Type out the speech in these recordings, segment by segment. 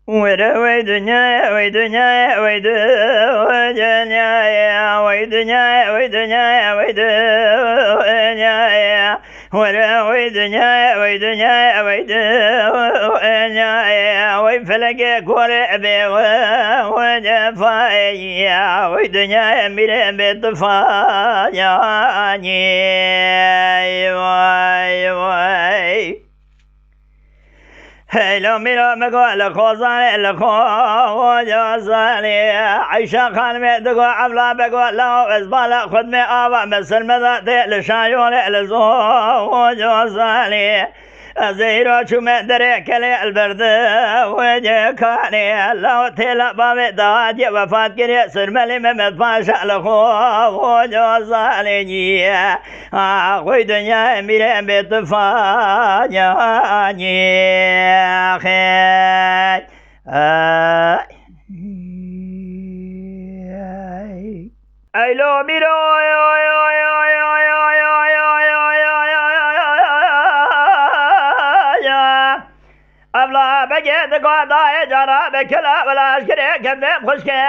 وي دنيا وي دنيا وي دنيا وي دنيا وي دنيا وي دنيا وي دنيا وي دنيا وي دنيا وي فلك كوربي وجفايا وي دنيا ميري بطفايا وي وي هلو ميرو مقول خوزاني لخو جوزاني عيشا خان ميدقو عبلا بقول لو ازبالا خدمي آبا مثل مذاتي لشايوني لزو جوزاني زيرو شو مدري كلي البرد وجكاني لو تلا بابي دواجي وفات كري سرملي ممت باشا لخو جوزاني خوي دنيا ميري بطفاني خير ايلو ميرو ابلا بجد قضاء جرى بكلا ولا اشكري كذب خشكي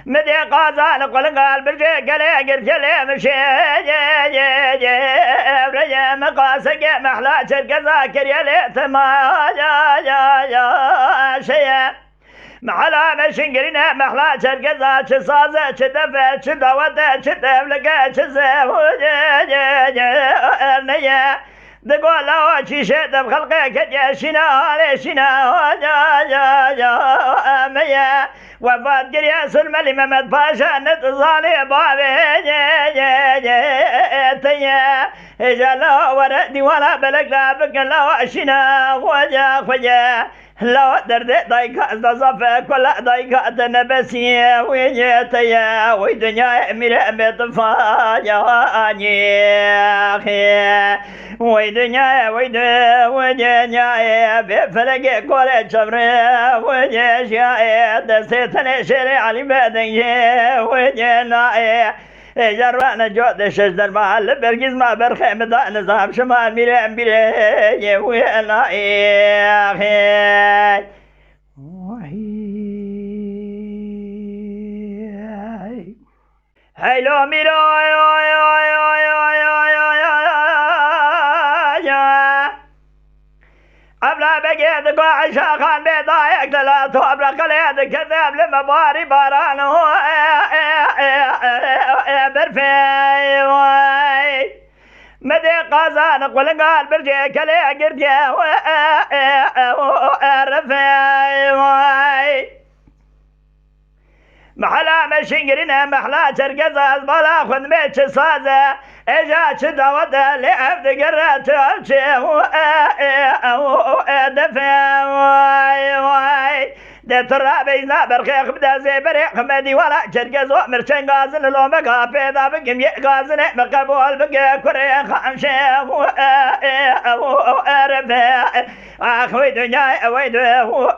مدي قازان قل قال برجي قلي قرجلي مشي برجي مقاسك محلا شرق ذاكر يلي ثما شيء محلا مشنقرنا محلا شرق ذا شصازة شدفة شدوة شدفلقة شزفوجي دقول لو شيشة بخلقك جاشنا ليشنا ميا وفات قرية سلملي ممد باشا نتظالي بابي تيا إجا وردي ولا بلق لا بقى لو أشنا وجا لو درد ضيقة تصفى كل ضيقة نبسي ويجيتيا ويدنيا أمير بطفاياني ويدنيا ويدنيا بفلق كل شمري ويجيشيا دستني شري علي بدنجي ويجينا جروانا جود شجر محل برقز ما برخي مضاء نظام شمال ميري وينا خير هيلو ميرو أبلا بقيت قاع شاخان بيضايق ثلاث وأبرق اليد كذاب لما باري بارانو برفي مدي قازان قل قال برجي كلي قرجي رفي محلا مشنقرنا محلا شرقزاز بلا خذ ميتش صازة اجا شدوة لعبد قرات امشي دفع واي دت الرابي نابر خيخ بدا زي بريق مدي ولا شرقز ومرشن غازن لو مقا بيضا بقم يغازن مقبول بقى كوري خامشي رفع اخوي دنيا ويدو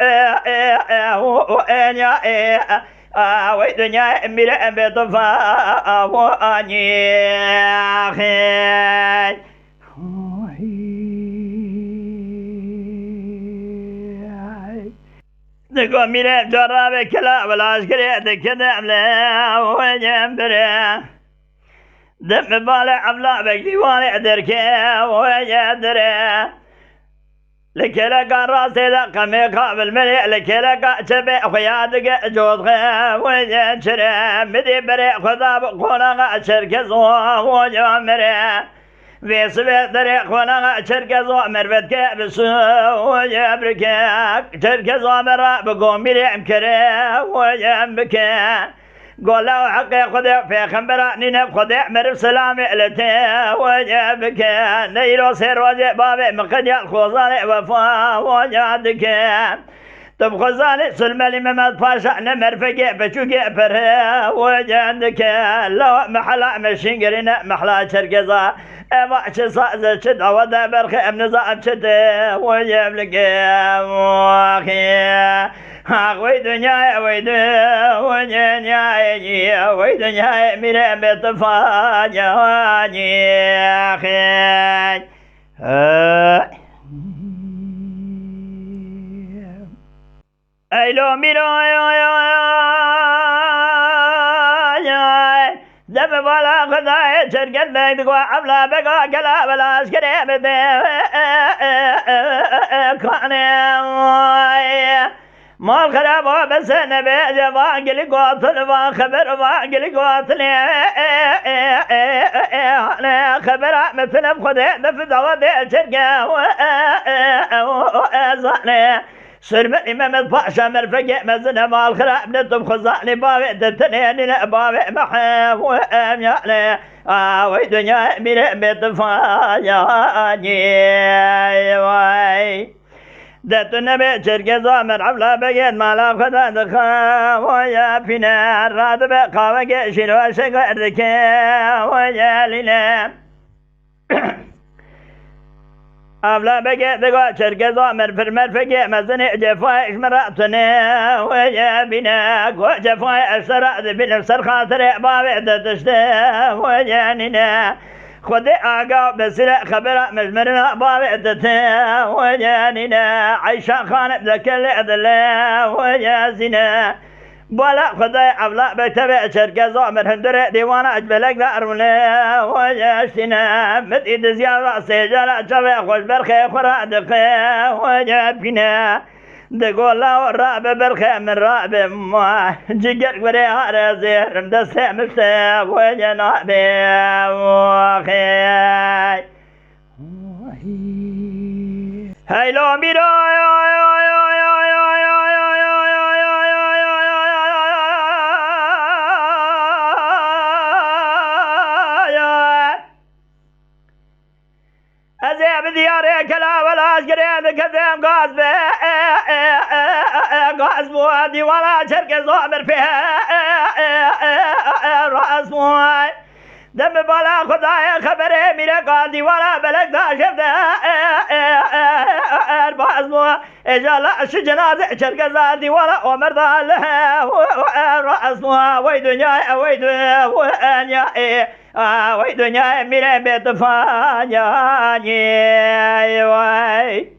وي دنيا ميرا بطفا واني خير دقو ميرا جرابي كلا ولا عسكري دكدام لا وجنبري دم بالي عبلا بكدي والي دركي وجدري لكلك راسي دقمي قابل ملي لكلك شبي خيادك جوز خيام وجنشري مدي بري خذاب قونا شرك زوا وجمري في سبي طريق قونا شرك زوا مرفتك بسو وجبرك شرك زوا مرا بقوم بري مكري وجنبك قول له حقي خذي في خنبرة نينب خذي مرف سلامي لتي وجبك نيرو سير وجه بابي مقدي الخوزاني وفا وجادك طب خزاني سلملي ممد باشا نمرفقي بشوقي بره وجادك لو محلا مشنقرنا محلا شرقزا اما شصا شد عوضا برخي امنزا شد وجبلك واخي وي دنيا وي دنيا وي دنيا ميرا بطفاني خير ایلو میرو دم بالا خدای چرگت بگو عبلا بگو کلا بلاش کریم ده کنه مال خراب و بس نبی جوان گلی قاتل و خبر و گلی قاتل خبر مثل خود دف دواد چرگه و زانه سرم إمام باشا مرفق مزن مال خراب نتم خزاني باوي دتنين باوي محام وام يعني وي دنيا مير بتفاني واي دتنا بشرق زامر عبلا بقيت مالا خدا دخا ويا فينا راد بقاوة شنو شقردك ويا لنا أبلا بقى دقا شرق زامر في المرفق مزن جفايش مراتنا ويا بناك وجفاي أسرع بنفسر خاطر بابي دتشتا وياننا خذ آقا بسرع خبر مجمرنا بابي دتا وياننا عيشا خان بذكر عدلا ويا زنا بلا خدای عبلا بتبع شرق زامر هندر دیوانا اجبلک دارونه ویشتنا مدید زیاد سیجارا شوی خوش برخی خورا دقی ویبینا دقولا و راب برخی من راب ما جگر وری هر زهرم دست مشته ویجنابی وخی هیلو میرو بدياري كلا ولا أشكرين كذب غاز بوادي ولا شرق زامر فيها رأس موي دم بالا خداي خبري ميرا قادي ولا بلق دا شفت رأس موي إجالا شجنازة شرق زادي ولا عمر دا لها رأس موي وي دنيا وي دنيا وي دنيا ميرا بيتفاني وي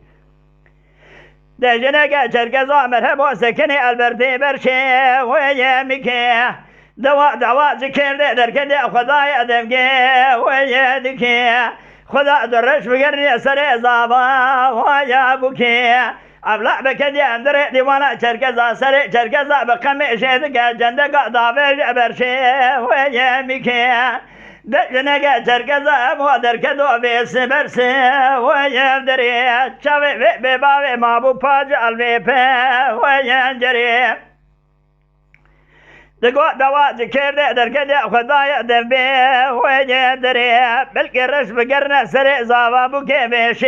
دجنك شرق زامر هبو سكني البرتي برشي ويمكي دوا ذكر دركدي خداي ادمكي ويدكي خدا درش بقرني سر زابا ويا بكي ابلع بكدي اندر ديوانا شرق سر شرق بقم شيدك جندك دابر برشي ويمكي دجنك شرق زاب دركدو بيس برسي ويدري شوي بباوي مابو باج الوي وينجري دقوا دوا ذكر دركدي خداي دبي ويدري بلكي رش بقرنا سري زابا بكي بيشي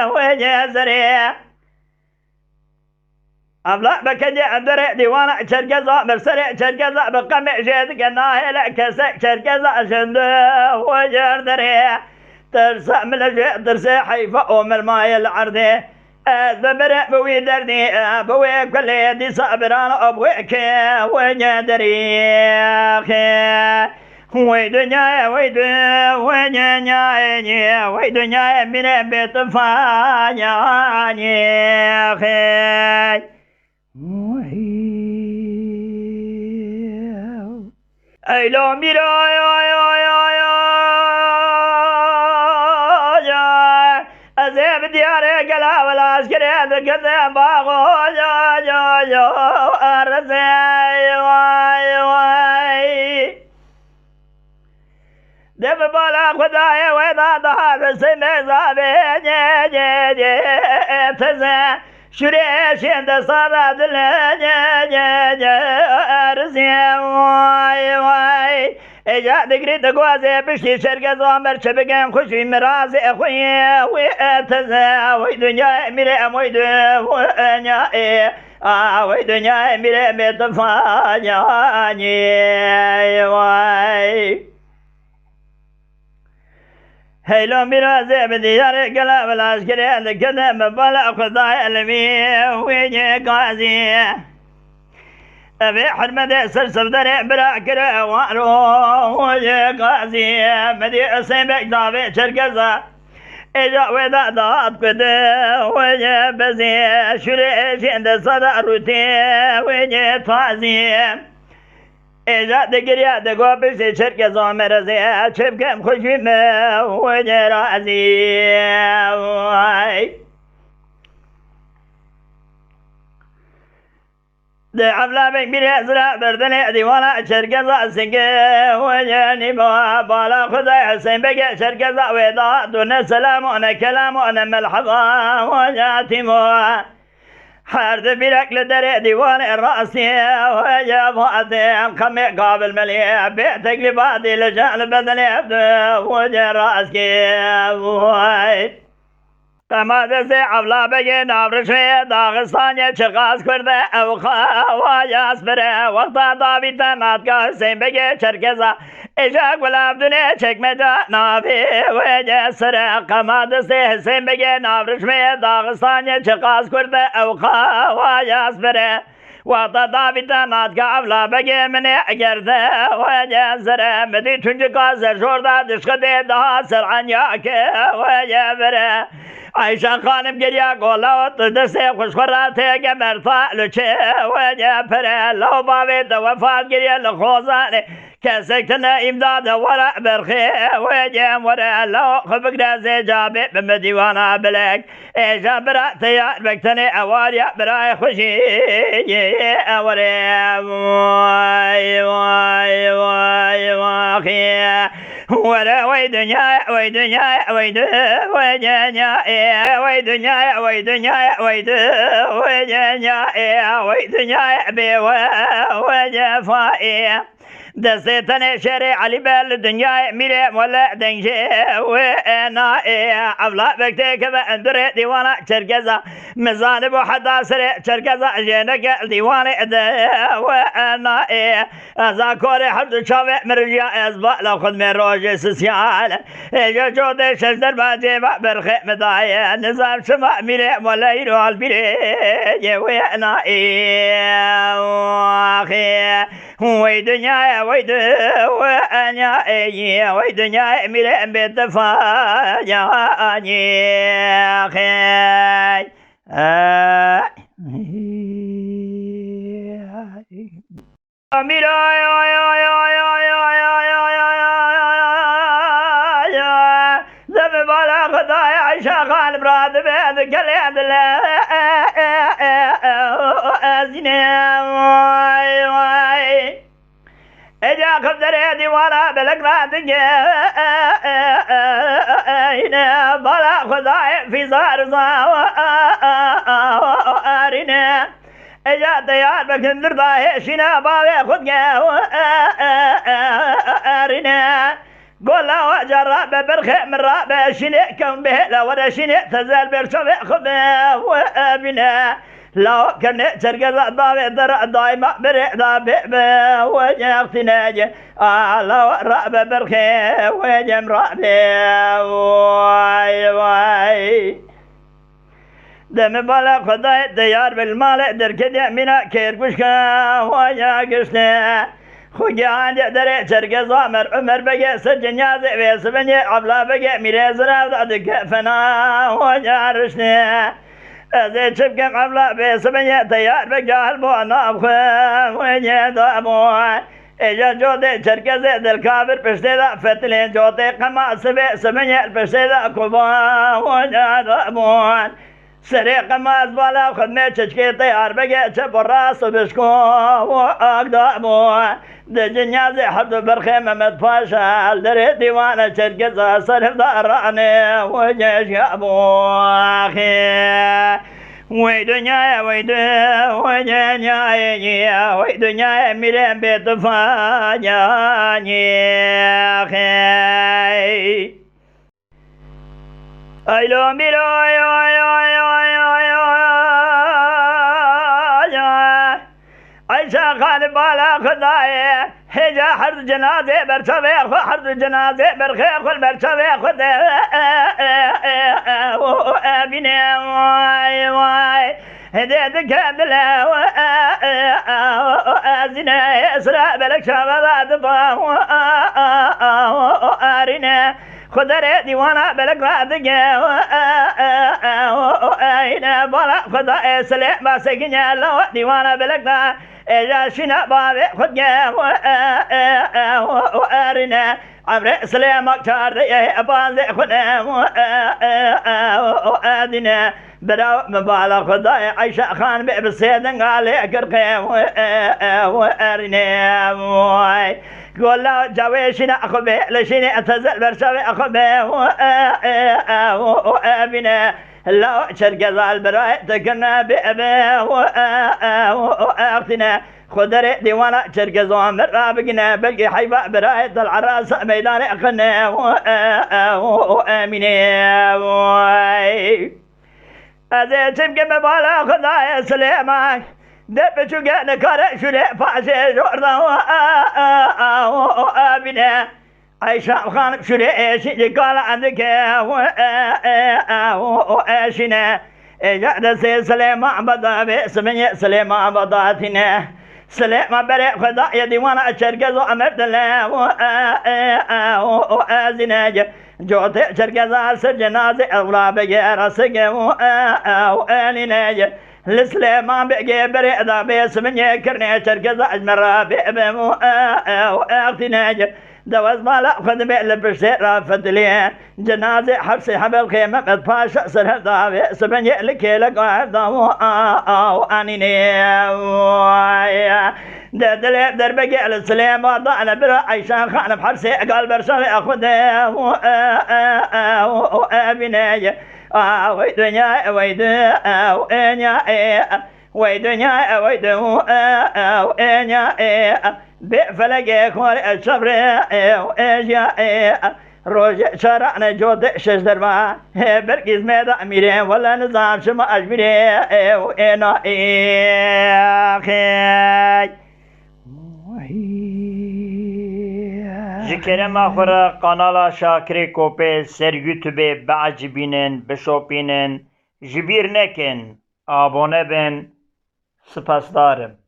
ويدري أبلا بكدي أندر ديوانا شرقزا مرسري شرقزا بقم جيدك ناهل كسك شرقزا شند ويدري ترسى من الجيد ترسى حيفا أم الماي العرضي بمرق بوي دردي بوي كل يدي صابران أبويك ويدري وي دنيا وي دنيا وي دنيا من بيت فاني أي لو ميرا أزيب دياري قلا ولا أشكري ذكذب باغو جو أرزي واي دب بالا خداي ويدا دهار سمي زابي جي تزا شريش عند صادة دل أرزي واي إجا دقري دقوازي بشتي شرق زامر شبقام خوشي مرازي أخوي ويتزا وي دنيا ميري وي دنيا وي دنيا ميري متفاني واي هيلو مرازي بديار قلب العسكري لكذب بلا خداي المي ويجي قازي أبي حرمد سرسف دري براكر وارو ويجي قازي مدي أسيبك دابي شرقزا اجا ودا داد کده وجه بزی شوری جند صدا روتی وجه تازی اجا دگریا دگو بسی چرک زامرزی چپکم خوشیم وجه رازی ده عبلا بك بريزرا بردني ديوانا شركزا سنگه وجاني بالا خدا حسين بك شركزا ويدا دون سلام وانا كلام وانا ملحظا وجاتي حرد بركل دري ديوان الرأسي وجا فاتي قمي قابل مليح بيتك لبادي لجان بدني وجا رأسكي قماد سے عبلا بگی نابرشوی داغستانی چرقاز کرده او خواجاز بره وقتا داویتا نادگاه حسین بگی چرکزا اجا گلاب دونه چکمجا نابی ویجه سره قماد سے حسین بگی نابرشوی داغستانی چرقاز کرده او خواجاز بره وقتا داویتا نادگاه عبلا بگی منی اگرده ویجه سره مدی تونجی کازر جورده دشقده daha سرعنیا که ویجه بره عایشہ خانم گریا گولا تو دسے خوش خراتے کے مرتا لچے وجہ پھرے لو باوے تو وفات گریا لخوزانے کیسے کنا امداد ورا برخے وجہ ورا لو خبق رازے جابے بمدیوانا بلک ایجا برا تیار بکتنے اواریا برای خوشی اوارے وائی وائی وائی واخی ورا وي دنيا وي دنيا وي دنيا وي دنيا وي دنيا وي دنيا وي دنيا وي دنيا بي وجفائي دستن شرع علي بال الدنيا ميري ولا دنجي وانا عبلا بكتك باندر ديوانا شركزا مزان بو حدا سرع شركزا جينك ديوانا وانا ذاكوري حد شاوي مرجع ازبا لو خد من روج سسيال اجا جود شجر باجي برخي مدايا نظام شما ميري ولا يروح البيري وانا واخي وي دنيا وي دنيا وي دنيا ميري بتفاجأني خي ميري ذب بالا خداي عيشة خان براد بيد كليد لا أزيني اجا خبدر ديوانا بلقنا دنيا بلا خداي في زار زارنا اجا تيار بكندر ضاهي شنا باوي خدنا قولا وجرى ببرخي من رابع شنئ كون به لا ولا شنئ تزال برشوي خبا وابنا لو كان ترقى ضابع درع دايما برع بيبا وجه اختناج لو رابع برخي وجه رابع واي واي دم بالا خداي ديار بالمال دركد منا كيركوشكا وجه قشنا خوجان دري شرق زامر عمر بقى سجن يازي ويسبني عبلا بقى ميريزنا ودك فنا وجارشني ازي شبكم عبلا ويسبني تيار بقى البوانا بخوة ويني دامو اجا جودي شرق زيد الكابر بشتي دا فتلين جودي قما سبني البشتي دا كوبا ويني دامو سريق ما زبالا خدمة تشكي طيار بقى تشب الراس وبشكو واقدامو دجنيازي حد برخيمة متفاشل دري ديوانا شرقزا صرف داراني وجيش ابو اخي وي دنيا وي دنيا وي دنيا ميرين بيتفاجاني اخي ايلو ميرو عيشة خان بالا خداي هجا حرد جنازة برشوي حرد جنازة برخي خل برشوي خد وابنا واي واي هديتك هدلا وازنا اسرع بلك شبابات ارنا خدر ديوانا بلق رادق اين بالا خدا سلام باسقنيا لو ديوانا بلق جاشنا بابي خد وارنا عمر سلام اكتر ابان خنا وادنا براو مبالا خدا عيشة خان بسيدن علي قرقي وارنا قول له جويشنا أخبي لشيني أتزل برشاوي أخبي وابنا لو شرق ذال براي تكنا بأبي وأختنا خدر ديوانا شرق زوان مرابقنا بلقي حيبا براي العراس ميدان أخنا وآمنا هذا تبقى مبالا خدايا سليمك دبشو قانا كارا شلي فاشي جوردا وابنا عيشة خانب شلي شيء قال عندك واشنا جعد سي سليمان بدا باسمي سليمان بداتنا سليمان بريء خدايا ديوانا اشرقزو امرت الله وازنا جوتي شرقزا سجنازي اغلا بغير سقو واننا السليمان بقي بريء ذا باسمني كرني شرقزا اجمرا بأبمو واختنا دوز مالا خد بيل بشير فتلين جنازي حبسي حبل خيمة مدفاش سر ذا باسمني لكي لقاعد ذا وانيني دلي دربقي السليمان ضعنا برا عيشان خان بحرسي قال برشاوي اخده وابني ويدنيا ويدو وينيا ويدنيا ويدو وينيا بفلقي خوري الشبر ويجيا روج شرعنا جود شجر ما برقيز ميدا أميرين ولا نظام شما أجميرين وإنا إخي جكرم آخر قنالا شاکری کوپی سر یوتیوب بعجبینن بشوپینن جبیر نکن آبونه بن سپاسدارم